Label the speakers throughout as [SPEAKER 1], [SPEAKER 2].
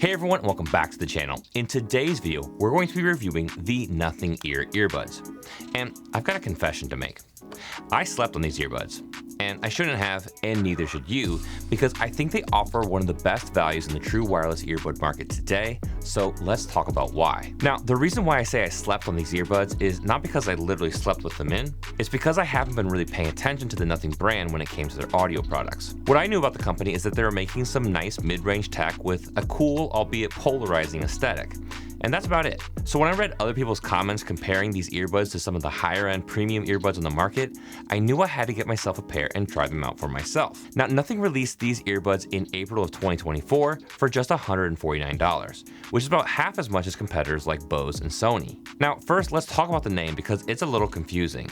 [SPEAKER 1] Hey everyone, and welcome back to the channel. In today's video, we're going to be reviewing the Nothing Ear earbuds. And I've got a confession to make. I slept on these earbuds, and I shouldn't have, and neither should you, because I think they offer one of the best values in the true wireless earbud market today, so let's talk about why. Now, the reason why I say I slept on these earbuds is not because I literally slept with them in, it's because I haven't been really paying attention to the Nothing brand when it came to their audio products. What I knew about the company is that they were making some nice mid-range tech with a cool, albeit polarizing aesthetic. And that's about it. So when I read other people's comments comparing these earbuds to some of the higher end premium earbuds on the market, I knew I had to get myself a pair and try them out for myself. Now, Nothing released these earbuds in April of 2024 for just $149, which is about half as much as competitors like Bose and Sony. Now, first, let's talk about the name because it's a little confusing.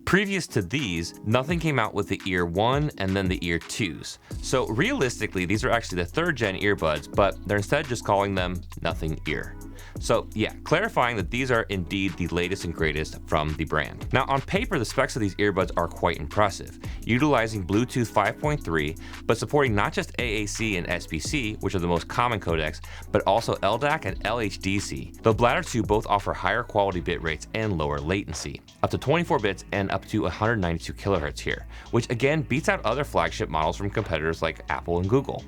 [SPEAKER 1] Previous to these, Nothing came out with the Ear 1 and then the Ear 2s. So realistically, these are actually the 3rd gen earbuds, but they're instead just calling them Nothing Ear. So yeah, clarifying that these are indeed the latest and greatest from the brand. Now on paper, the specs of these earbuds are quite impressive, utilizing Bluetooth 5.3, but supporting not just AAC and SBC, which are the most common codecs, but also LDAC and LHDC. The latter two both offer higher quality bit rates and lower latency, up to 24 bits and up to 192 kilohertz here, which again beats out other flagship models from competitors like Apple and Google.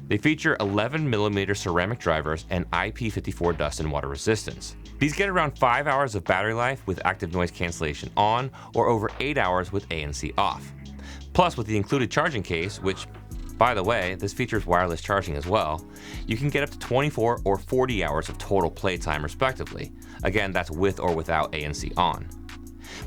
[SPEAKER 1] They feature 11mm ceramic drivers and IP54 dust and water resistance. These get around 5 hours of battery life with active noise cancellation on, or over 8 hours with ANC off. Plus, with the included charging case, which, by the way, this features wireless charging as well, you can get up to 24 or 40 hours of total playtime respectively. Again, that's with or without ANC on.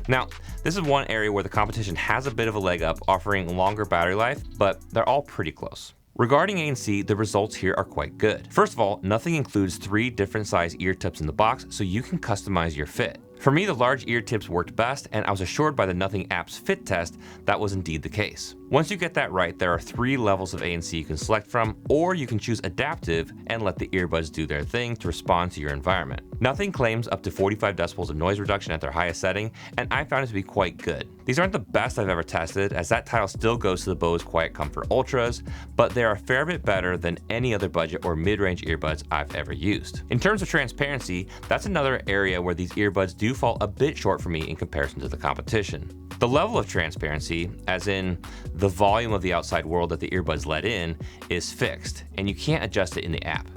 [SPEAKER 1] Now, this is one area where the competition has a bit of a leg up, offering longer battery life, but they're all pretty close. Regarding ANC, the results here are quite good. First of all, Nothing includes 3 different size ear tips in the box, so you can customize your fit. For me, the large ear tips worked best, and I was assured by the Nothing app's fit test that was indeed the case. Once you get that right, there are 3 levels of ANC you can select from, or you can choose adaptive and let the earbuds do their thing to respond to your environment. Nothing claims up to 45 decibels of noise reduction at their highest setting, and I found it to be quite good. These aren't the best I've ever tested, as that title still goes to the Bose Quiet Comfort Ultras, but they're a fair bit better than any other budget or mid-range earbuds I've ever used. In terms of transparency, that's another area where these earbuds do fall a bit short for me in comparison to the competition. The level of transparency, as in the volume of the outside world that the earbuds let in, is fixed, and you can't adjust it in the app.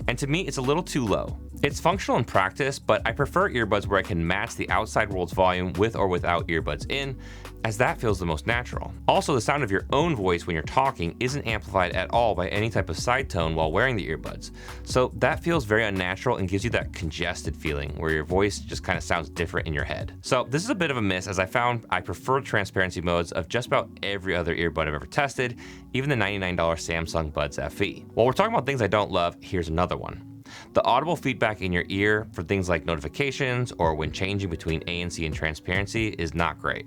[SPEAKER 1] And to me, it's a little too low. It's functional in practice, but I prefer earbuds where I can match the outside world's volume with or without earbuds in, as that feels the most natural. Also, the sound of your own voice when you're talking isn't amplified at all by any type of side tone while wearing the earbuds. So that feels very unnatural and gives you that congested feeling where your voice just kind of sounds different in your head. So this is a bit of a miss, as I found I prefer transparency modes of just about every other earbud I've ever tested, even the $99 Samsung Buds FE. While we're talking about things I don't love, here's another one. The audible feedback in your ear for things like notifications or when changing between ANC and transparency is not great,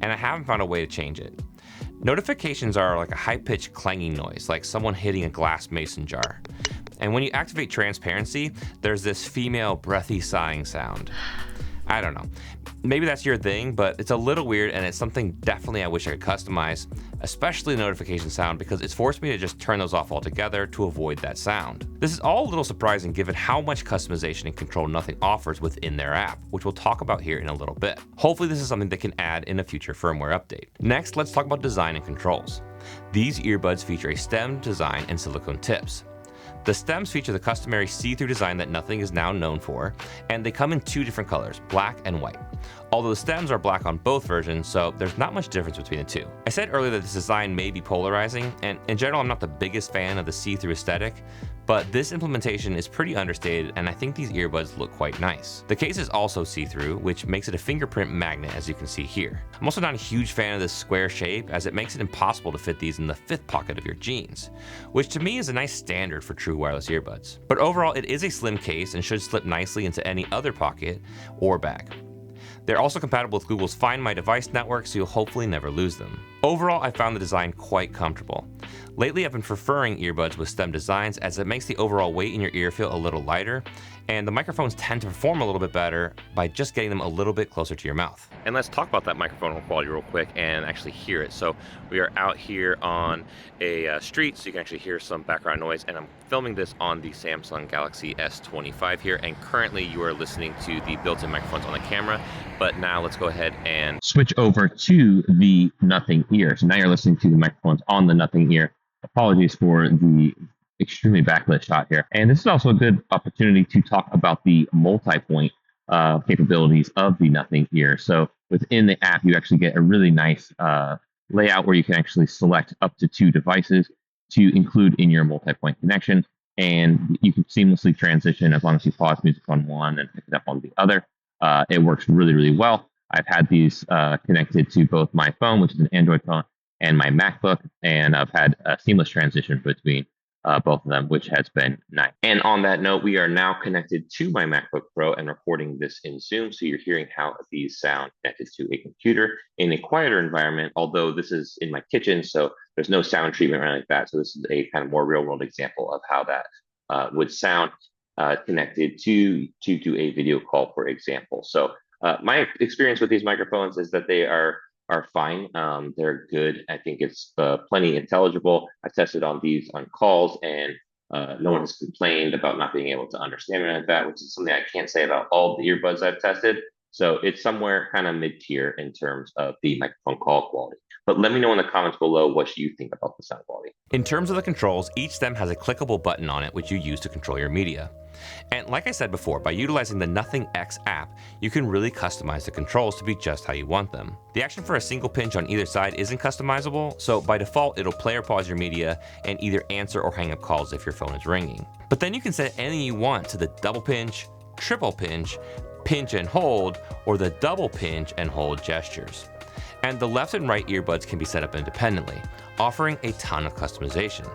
[SPEAKER 1] and I haven't found a way to change it. Notifications are like a high-pitched clanging noise, like someone hitting a glass mason jar. And when you activate transparency, there's this female breathy sighing sound. I don't know. Maybe that's your thing, but it's a little weird, and it's something definitely I wish I could customize, especially the notification sound, because it's forced me to just turn those off altogether to avoid that sound. This is all a little surprising given how much customization and control Nothing offers within their app, which we'll talk about here in a little bit. Hopefully this is something they can add in a future firmware update. Next, let's talk about design and controls. These earbuds feature a stemmed design and silicone tips. The stems feature the customary see-through design that Nothing is now known for, and they come in 2 different colors, black and white. Although the stems are black on both versions, so there's not much difference between the 2. I said earlier that this design may be polarizing, and in general I'm not the biggest fan of the see-through aesthetic, but this implementation is pretty understated, and I think these earbuds look quite nice. The case is also see-through, which makes it a fingerprint magnet, as you can see here. I'm also not a huge fan of this square shape, as it makes it impossible to fit these in the 5th pocket of your jeans, which to me is a nice standard for true wireless earbuds. But overall, it is a slim case and should slip nicely into any other pocket or bag. They're also compatible with Google's Find My Device network, so you'll hopefully never lose them. Overall, I found the design quite comfortable. Lately, I've been preferring earbuds with stem designs as it makes the overall weight in your ear feel a little lighter, and the microphones tend to perform a little bit better by just getting them a little bit closer to your mouth. And let's talk about that microphone quality real quick and actually hear it. So we are out here on a street, so you can actually hear some background noise, and I'm filming this on the Samsung Galaxy S25 here, and currently you are listening to the built-in microphones on the camera. But now let's go ahead and switch over to the Nothing Ear. So now you're listening to the microphones on the Nothing Ear. Apologies for the extremely backlit shot here. And this is also a good opportunity to talk about the multi-point capabilities of the Nothing Ear. So within the app, you actually get a really nice layout where you can actually select up to 2 devices to include in your multi-point connection. And you can seamlessly transition as long as you pause music on one and pick it up on the other. It works really, really well. I've had these connected to both my phone, which is an Android phone, and my MacBook, and I've had a seamless transition between both of them, which has been nice. And on that note, we are now connected to my MacBook Pro and recording this in Zoom, so you're hearing how these sound connected to a computer in a quieter environment, although this is in my kitchen, so there's no sound treatment or anything like that. So this is a kind of more real-world example of how that would sound connected to a video call, for example. So my experience with these microphones is that they are fine. They're good. I think it's plenty intelligible. I've tested on these on calls, and no one has complained about not being able to understand it like that, which is something I can't say about all the earbuds I've tested. So it's somewhere kind of mid-tier in terms of the microphone call quality. But let me know in the comments below what you think about the sound quality. In terms of the controls, each stem has a clickable button on it, which you use to control your media. And like I said before, by utilizing the Nothing X app, you can really customize the controls to be just how you want them. The action for a single pinch on either side isn't customizable, so by default, it'll play or pause your media and either answer or hang up calls if your phone is ringing. But then you can set anything you want to the double pinch, triple pinch, pinch and hold, or the double pinch and hold gestures. And the left and right earbuds can be set up independently, offering a ton of customization.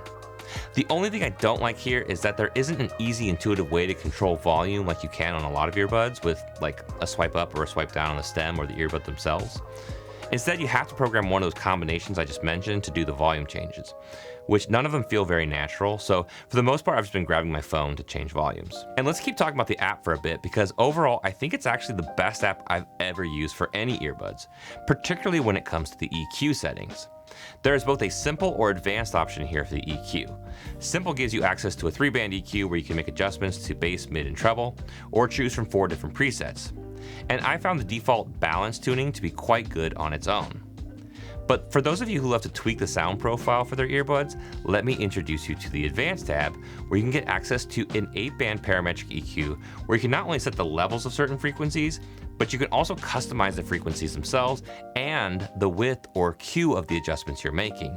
[SPEAKER 1] The only thing I don't like here is that there isn't an easy, intuitive way to control volume like you can on a lot of earbuds with like a swipe up or a swipe down on the stem or the earbud themselves. Instead, you have to program one of those combinations I just mentioned to do the volume changes, which none of them feel very natural, so for the most part, I've just been grabbing my phone to change volumes. And let's keep talking about the app for a bit, because overall, I think it's actually the best app I've ever used for any earbuds, particularly when it comes to the EQ settings. There is both a simple or advanced option here for the EQ. Simple gives you access to a 3-band EQ where you can make adjustments to bass, mid, and treble, or choose from 4 different presets. And I found the default balance tuning to be quite good on its own. But for those of you who love to tweak the sound profile for their earbuds, let me introduce you to the Advanced tab, where you can get access to an 8-band parametric EQ, where you can not only set the levels of certain frequencies, but you can also customize the frequencies themselves and the width or Q of the adjustments you're making.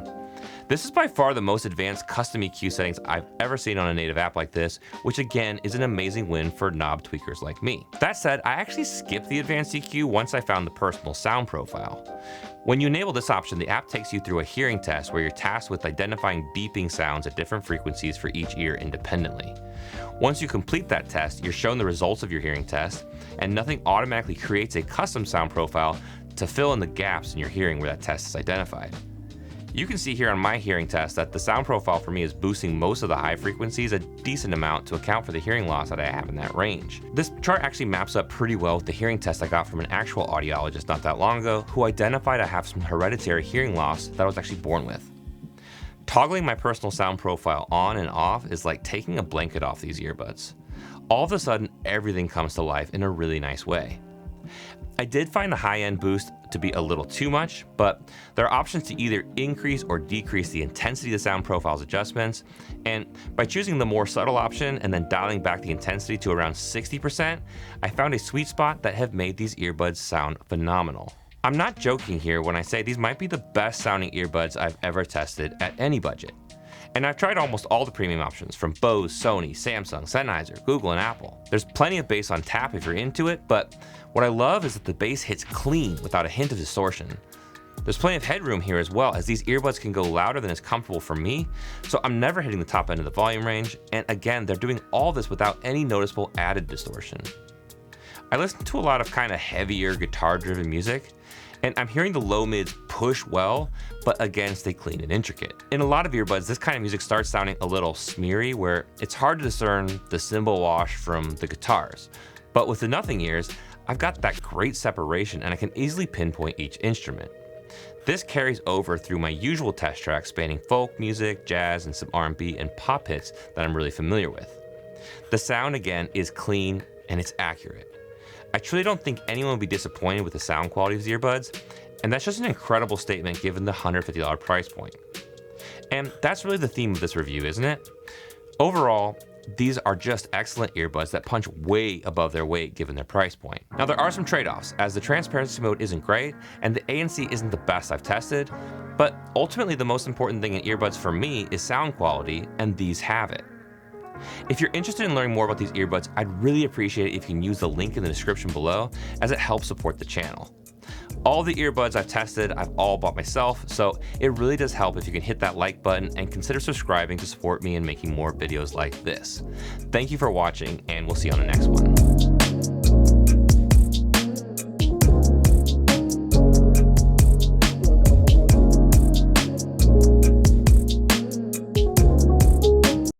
[SPEAKER 1] This is by far the most advanced custom EQ settings I've ever seen on a native app like this, which again is an amazing win for knob tweakers like me. That said, I actually skipped the advanced EQ once I found the personal sound profile. When you enable this option, the app takes you through a hearing test where you're tasked with identifying beeping sounds at different frequencies for each ear independently. Once you complete that test, you're shown the results of your hearing test, and Nothing automatically creates a custom sound profile to fill in the gaps in your hearing where that test is identified. You can see here on my hearing test that the sound profile for me is boosting most of the high frequencies a decent amount to account for the hearing loss that I have in that range. This chart actually maps up pretty well with the hearing test I got from an actual audiologist not that long ago, who identified I have some hereditary hearing loss that I was actually born with. Toggling my personal sound profile on and off is like taking a blanket off these earbuds. All of a sudden, everything comes to life in a really nice way. I did find the high-end boost to be a little too much, but there are options to either increase or decrease the intensity of the sound profile's adjustments, and by choosing the more subtle option and then dialing back the intensity to around 60%, I found a sweet spot that have made these earbuds sound phenomenal. I'm not joking here when I say these might be the best sounding earbuds I've ever tested at any budget. And I've tried almost all the premium options from Bose, Sony, Samsung, Sennheiser, Google, and Apple. There's plenty of bass on tap if you're into it, but what I love is that the bass hits clean without a hint of distortion. There's plenty of headroom here as well, as these earbuds can go louder than is comfortable for me, so I'm never hitting the top end of the volume range, and again, they're doing all this without any noticeable added distortion. I listen to a lot of kind of heavier guitar-driven music, And I'm hearing the low mids push well, but again stay clean and intricate. In a lot of earbuds, this kind of music starts sounding a little smeary, where it's hard to discern the cymbal wash from the guitars. But with the Nothing Ears, I've got that great separation and I can easily pinpoint each instrument. This carries over through my usual test tracks spanning folk music, jazz, and some R&B and pop hits that I'm really familiar with. The sound again is clean and it's accurate. I truly don't think anyone would be disappointed with the sound quality of these earbuds, and that's just an incredible statement given the $150 price point. And that's really the theme of this review, isn't it? Overall, these are just excellent earbuds that punch way above their weight given their price point. Now there are some trade-offs, as the transparency mode isn't great and the ANC isn't the best I've tested, but ultimately the most important thing in earbuds for me is sound quality, and these have it. If you're interested in learning more about these earbuds, I'd really appreciate it if you can use the link in the description below, as it helps support the channel. All the earbuds I've tested, I've all bought myself, so it really does help if you can hit that like button and consider subscribing to support me in making more videos like this. Thank you for watching, and we'll see you on the next one.